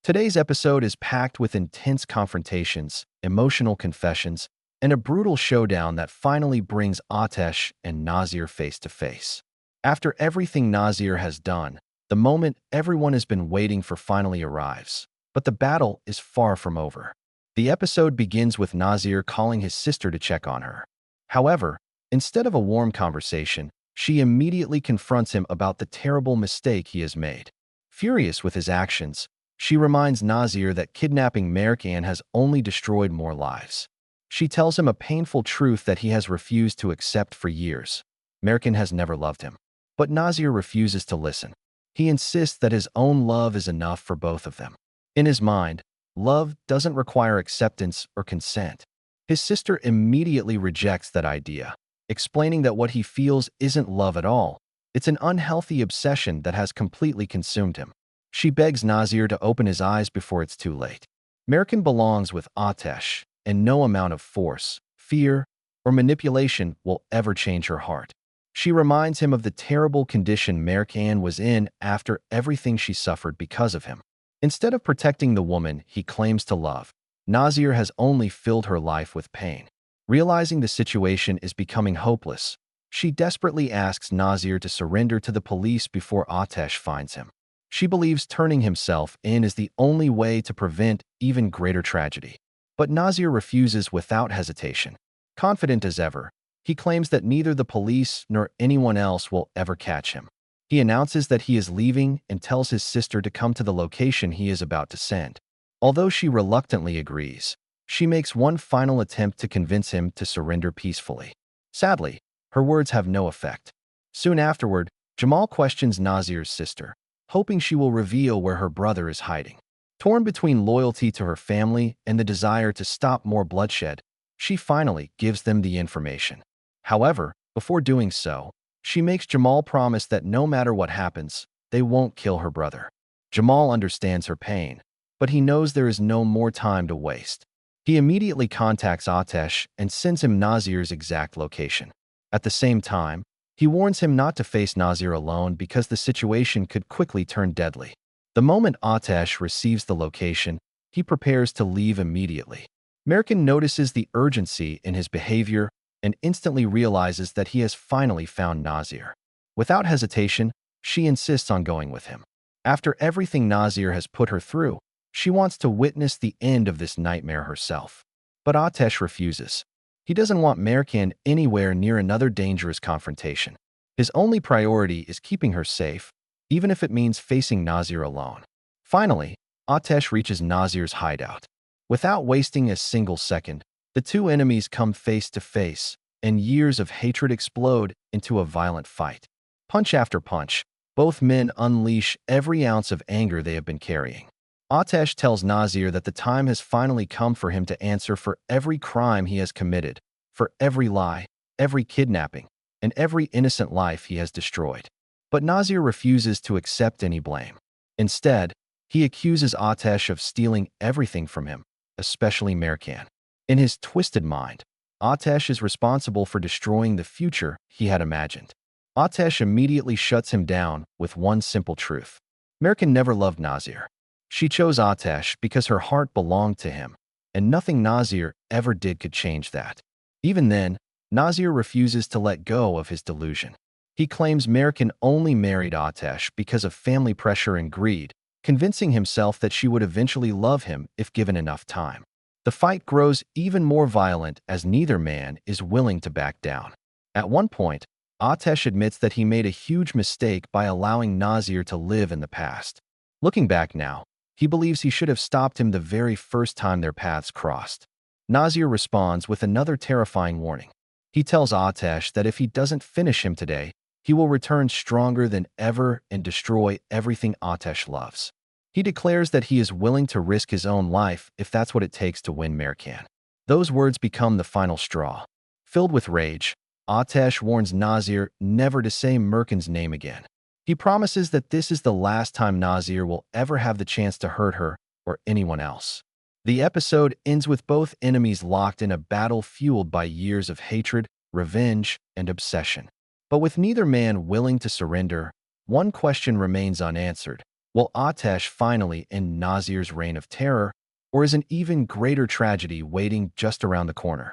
Today's episode is packed with intense confrontations, emotional confessions, and a brutal showdown that finally brings Ateş and Nazir face to face. After everything Nazir has done, the moment everyone has been waiting for finally arrives. But the battle is far from over. The episode begins with Nazir calling his sister to check on her. However, instead of a warm conversation, she immediately confronts him about the terrible mistake he has made. Furious with his actions, she reminds Nazir that kidnapping Mercan has only destroyed more lives. She tells him a painful truth that he has refused to accept for years. Mercan has never loved him. But Nazir refuses to listen. He insists that his own love is enough for both of them. In his mind, love doesn't require acceptance or consent. His sister immediately rejects that idea, explaining that what he feels isn't love at all. It's an unhealthy obsession that has completely consumed him. She begs Nazir to open his eyes before it's too late. Mercan belongs with Ateş, and no amount of force, fear, or manipulation will ever change her heart. She reminds him of the terrible condition Mercan was in after everything she suffered because of him. Instead of protecting the woman he claims to love, Nazir has only filled her life with pain. Realizing the situation is becoming hopeless, she desperately asks Nazir to surrender to the police before Ateş finds him. She believes turning himself in is the only way to prevent even greater tragedy. But Nazir refuses without hesitation. Confident as ever, he claims that neither the police nor anyone else will ever catch him. He announces that he is leaving and tells his sister to come to the location he is about to send. Although she reluctantly agrees, she makes one final attempt to convince him to surrender peacefully. Sadly, her words have no effect. Soon afterward, Jamal questions Nazir's sister, hoping she will reveal where her brother is hiding. Torn between loyalty to her family and the desire to stop more bloodshed, she finally gives them the information. However, before doing so, she makes Jamal promise that no matter what happens, they won't kill her brother. Jamal understands her pain, but he knows there is no more time to waste. He immediately contacts Ateş and sends him Nazir's exact location. At the same time, he warns him not to face Nazir alone because the situation could quickly turn deadly. The moment Ateş receives the location, he prepares to leave immediately. Mercan notices the urgency in his behavior and instantly realizes that he has finally found Nazir. Without hesitation, she insists on going with him. After everything Nazir has put her through, she wants to witness the end of this nightmare herself. But Ateş refuses. He doesn't want Mercan anywhere near another dangerous confrontation. His only priority is keeping her safe, even if it means facing Nazir alone. Finally, Ateş reaches Nazir's hideout. Without wasting a single second, the two enemies come face to face, and years of hatred explode into a violent fight. Punch after punch, both men unleash every ounce of anger they have been carrying. Ateş tells Nazir that the time has finally come for him to answer for every crime he has committed, for every lie, every kidnapping, and every innocent life he has destroyed. But Nazir refuses to accept any blame. Instead, he accuses Ateş of stealing everything from him, especially Mercan. In his twisted mind, Ateş is responsible for destroying the future he had imagined. Ateş immediately shuts him down with one simple truth. Mercan never loved Nazir. She chose Ateş because her heart belonged to him, and nothing Nazir ever did could change that. Even then, Nazir refuses to let go of his delusion. He claims Mercan only married Ateş because of family pressure and greed, convincing himself that she would eventually love him if given enough time. The fight grows even more violent as neither man is willing to back down. At one point, Ateş admits that he made a huge mistake by allowing Nazir to live in the past. Looking back now, he believes he should have stopped him the very first time their paths crossed. Nazir responds with another terrifying warning. He tells Ateş that if he doesn't finish him today, he will return stronger than ever and destroy everything Ateş loves. He declares that he is willing to risk his own life if that's what it takes to win Mercan. Those words become the final straw. Filled with rage, Ateş warns Nazir never to say Mercan's name again. He promises that this is the last time Nazir will ever have the chance to hurt her or anyone else. The episode ends with both enemies locked in a battle fueled by years of hatred, revenge, and obsession. But with neither man willing to surrender, one question remains unanswered. Will Ateş finally end Nazir's reign of terror, or is an even greater tragedy waiting just around the corner?